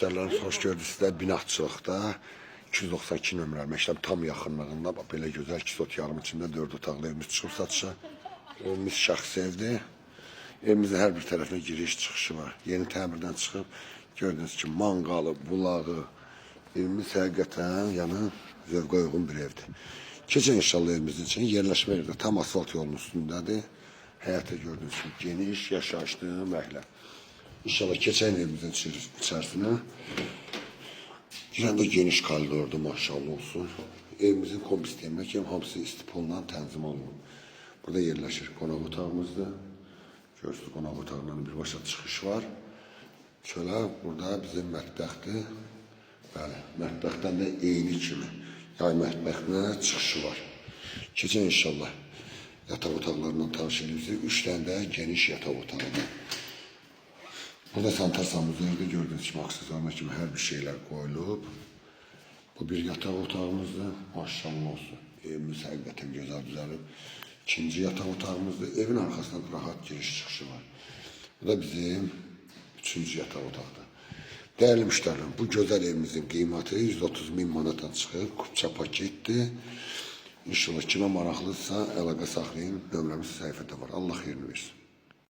müştərilərimiz xoş gördük sizlər binatçılıqda 292 nömrəli məktəb tam yaxınlığında belə gözəl 2 sot yarım içində 4 otaqlı evimiz çıxıb satışa. Evimiz şəxsi evdir. Evimizin hər bir tərəfinə giriş çıxışı var. Yeni təmirdən çıxıb gördüyünüz kimi manqalı, bulağı. Evimiz həqiqətən yəni zövqə uyğun bir evdir. Keçən inşallah evimizin için yerləşmə yerdə tam asfalt yolunun üstündədir. Həyətə gördüyünüz kimi geniş, yaşayışlı məhəllə. İnşallah keçən evimizin içərisinə girəndə geniş koridordur, maşallah olsun. Evimizin kombi sistemində ki, hamısı istipolla tənzim olunur. Burada yerləşir qonaq otağımızdır. Görürsünüz, qonaq otağından birbaşa çıxış var. Şöyle burada bizim mətbəxdir. Bəli, mətbəxdən də eyni kimi yay mətbəxinə çıxışı var. Keçən inşallah yataq otaqlarından tanış edirsiniz. 3 dənə də geniş yataq otağıdır. Burada sanitar sanuzördə gördüğünüz kimi aksesuarlar kimi hər bir şeyler qoyulub. Bu bir yataq otağımızdır. Maşallah olsun. Evimiz həqiqətən gözəl düzəlib. İkinci yataq otağımızdır. Evin arxasında rahat giriş çıxışı var. Bu da bizim 3-cü yataq otaqdır. Değerli müştərim, bu gözəl evimizin qiyməti 130.000 manatdan çıxıb. Kupça paketdir. İnşallah kimə maraqlıdırsa əlaqə saxlayın. Nömrəmiz səhifədə var. Allah xeyrini versin.